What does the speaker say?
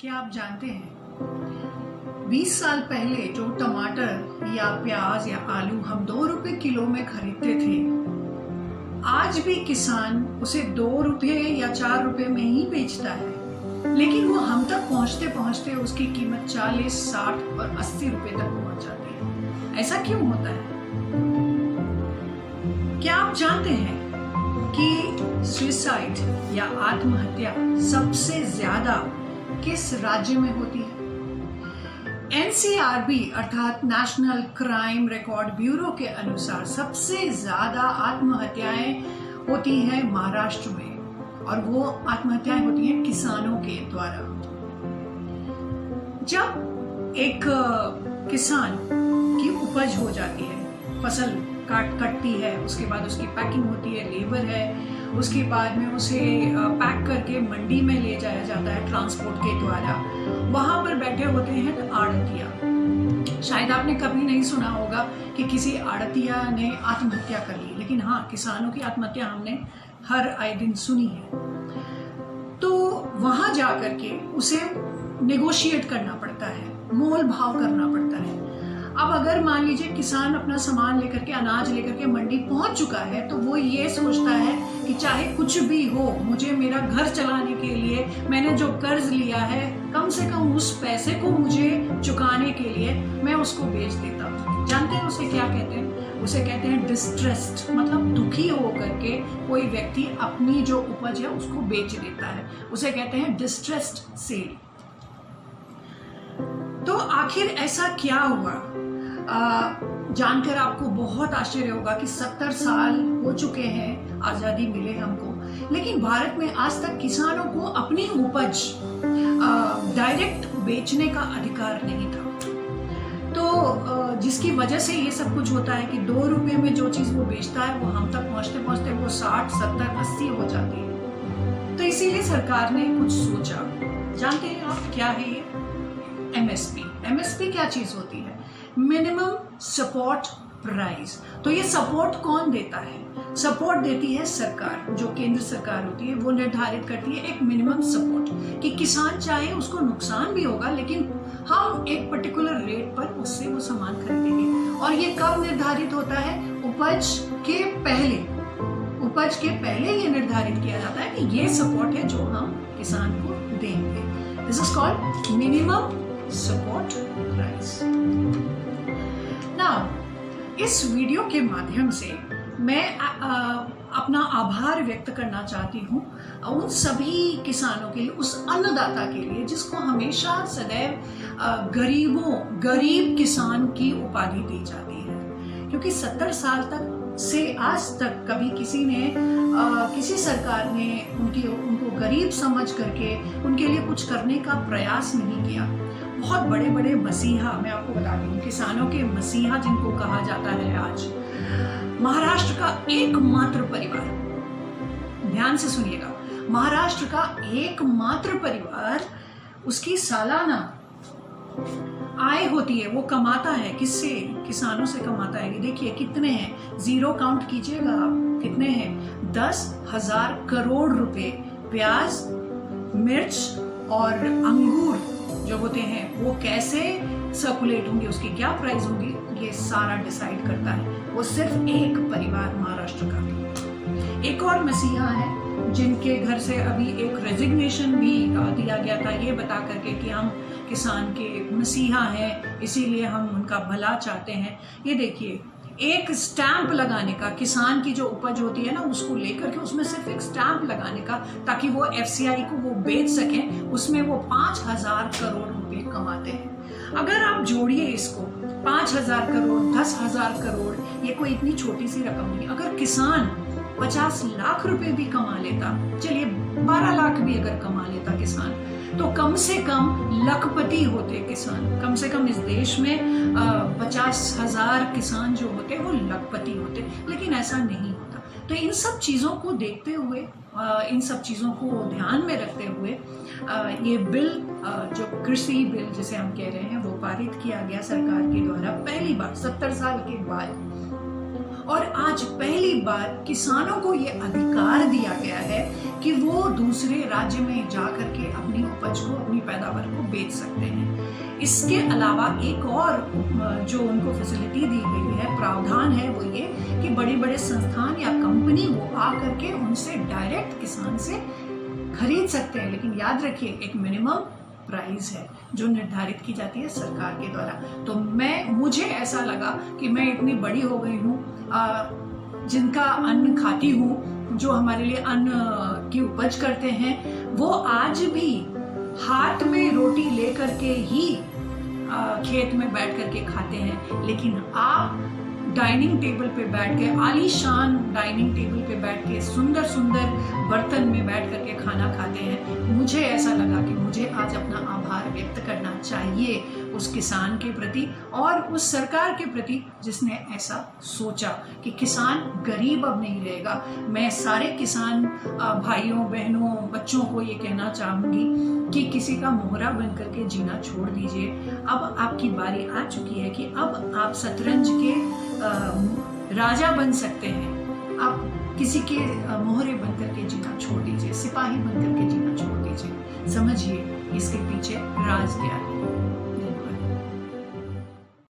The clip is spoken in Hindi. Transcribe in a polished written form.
क्या आप जानते हैं 20 साल पहले जो टमाटर या प्याज या आलू हम 2 रुपए किलो में खरीदते थे, आज भी किसान उसे 2 रुपए या 4 रुपए में ही बेचता है। लेकिन वो हम तक पहुंचते पहुंचते उसकी कीमत 40, 60 और 80 रुपए तक पहुंच जाती है। ऐसा क्यों होता है? क्या आप जानते हैं कि सुसाइड या आत्महत्या सबसे ज्यादा किस राज्य में होती है? NCRB अर्थात नेशनल क्राइम रिकॉर्ड ब्यूरो के अनुसार सबसे ज्यादा आत्महत्याएं होती हैं महाराष्ट्र में, और वो आत्महत्याएं होती हैं किसानों के द्वारा। जब एक किसान की उपज हो जाती है, फसल कटती है, उसके बाद उसकी पैकिंग होती है, लेबर है, उसके बाद में उसे पैक करके मंडी में ले जाया जाता है ट्रांसपोर्ट के द्वारा। वहां पर बैठे होते हैं आड़तिया। शायद आपने कभी नहीं सुना होगा कि किसी आड़तिया ने आत्महत्या कर ली, लेकिन हाँ, किसानों की आत्महत्या हमने हर आए दिन सुनी है। तो वहां जाकर के उसे नेगोशिएट करना पड़ता है, मोल भाव करना पड़ता है। अब अगर मान लीजिए किसान अपना सामान लेकर के, अनाज लेकर के मंडी पहुंच चुका है, तो वो ये सोचता है कि चाहे कुछ भी हो, मुझे मेरा घर चलाने के लिए मैंने जो कर्ज लिया है, कम से कम उस पैसे को मुझे चुकाने के लिए मैं उसको बेच देता हूँ। जानते हैं उसे क्या कहते हैं? उसे कहते हैं डिस्ट्रेस्ड, मतलब दुखी होकर के कोई व्यक्ति अपनी जो उपज है उसको बेच देता है, उसे कहते हैं डिस्ट्रेस्ड सेल। तो आखिर ऐसा क्या हुआ? जानकर आपको बहुत आश्चर्य होगा कि 70 साल हो चुके हैं आजादी मिले हमको, लेकिन भारत में आज तक किसानों को अपनी उपज डायरेक्ट बेचने का अधिकार नहीं था। तो जिसकी वजह से ये सब कुछ होता है कि 2 रुपए में जो चीज वो बेचता है, वो हम तक पहुंचते पहुंचते वो 60, 70, 80 हो जाती है। तो इसीलिए सरकार ने कुछ सोचा। जानते हैं आप क्या है ये? MSP क्या चीज होती है? Minimum support price. तो ये सपोर्ट कौन देता है? सपोर्ट देती है सरकार, जो केंद्र सरकार होती है, वो निर्धारित करती है एक मिनिमम सपोर्ट कि किसान चाहे उसको नुकसान भी होगा, लेकिन हम एक पर्टिकुलर रेट पर उससे वो सामान खरीदेंगे। और ये कब निर्धारित होता है? उपज के पहले ये निर्धारित किया जाता है कि ये सपोर्ट है जो हम किसान को देंगे। This is called minimum support price. Now, इस वीडियो के माध्यम से मैं अपना आभार व्यक्त करना चाहती हूँ उन सभी किसानों के लिए, उस अन्नदाता के लिए जिसको हमेशा सदैव गरीब किसान की उपाधि दी जाती है। क्योंकि 70 साल तक से आज तक कभी किसी सरकार ने उनको गरीब समझ करके उनके लिए कुछ करने का प्रयास नहीं किया। बहुत बड़े बड़े मसीहा, मैं आपको बता दूं, किसानों के मसीहा जिनको कहा जाता है आज, महाराष्ट्र का एकमात्र परिवार, ध्यान से सुनिएगा, महाराष्ट्र का एकमात्र परिवार, उसकी सालाना आय होती है, वो कमाता है किससे? किसानों से कमाता है। देखिए कितने हैं, जीरो काउंट कीजिएगा आप, कितने हैं? 10,000 करोड़ रुपए। प्याज, मिर्च और अंगूर जो होते हैं वो कैसे सर्कुलेट होंगे, उसकी क्या प्राइस होंगी, ये सारा डिसाइड करता है वो सिर्फ एक परिवार महाराष्ट्र का। एक और मसीहा है जिनके घर से अभी एक रेजिग्नेशन भी दिया गया था, ये बता करके कि हम किसान के मसीहा हैं, इसीलिए हम उनका भला चाहते हैं। ये देखिए, एक स्टैंप लगाने का, किसान की जो उपज होती है ना, उसको लेकर के उसमें सिर्फ एक स्टैंप लगाने का, ताकि वो FCI को वो बेच सकें, उसमें वो 5,000 करोड़ रुपए कमाते हैं। अगर आप जोड़िए इसको, 5,000 करोड़, 10,000 करोड़, ये कोई इतनी छोटी सी रकम नहीं। अगर किसान 50 लाख रुपए भी कमा लेता, चलिए 12 लाख भी अगर कमा लेता किसान, तो कम से कम लखपति होते किसान। कम से कम इस देश में 50,000 किसान जो होते वो लखपति होते, लेकिन ऐसा नहीं होता। तो इन सब चीज़ों को देखते हुए, इन सब चीज़ों को ध्यान में रखते हुए ये बिल, जो कृषि बिल जिसे हम कह रहे हैं, वो पारित किया गया सरकार के द्वारा पहली बार 70 साल के बाद। और आज पहली बार किसानों को ये अधिकार दिया गया है कि वो दूसरे राज्य में जा करके अपनी उपज को, अपनी पैदावार को बेच सकते हैं। इसके अलावा एक और जो उनको फैसिलिटी दी गई है, प्रावधान है, वो ये कि बड़े बड़े संस्थान या कंपनी वो आ करके उनसे डायरेक्ट किसान से खरीद सकते हैं, लेकिन याद रखिए एक मिनिमम प्राइस है जो निर्धारित की जाती है सरकार के द्वारा। तो मुझे ऐसा लगा कि मैं इतनी बड़ी हो गई हूँ, जिनका अन्न खाती हूँ, जो हमारे लिए अन्न की उपज करते हैं, वो आज भी हाथ में रोटी लेकर के ही खेत में बैठ करके खाते हैं। लेकिन आप डाइनिंग टेबल पे बैठ के, आलीशान डाइनिंग टेबल पे बैठ के, सुंदर सुंदर बर्तन में बैठ करके खाना खाते हैं। मुझे ऐसा लगा कि मुझे आज अपना आभार व्यक्त करना चाहिए उस किसान के प्रति और उस सरकार के प्रति जिसने ऐसा सोचा कि किसान गरीब अब नहीं रहेगा। मैं सारे किसान भाइयों, बहनों, बच्चों को ये कहना चाहूंगी कि किसी का मोहरा बन करके जीना छोड़ दीजिए। अब आपकी बारी आ चुकी है कि अब आप शतरंज के राजा बन सकते हैं। आप किसी के मोहरे बन करके जीना छोड़ दीजिए, सिपाही बन करके जीना छोड़ दीजिए। समझिए इसके पीछे राज क्या है।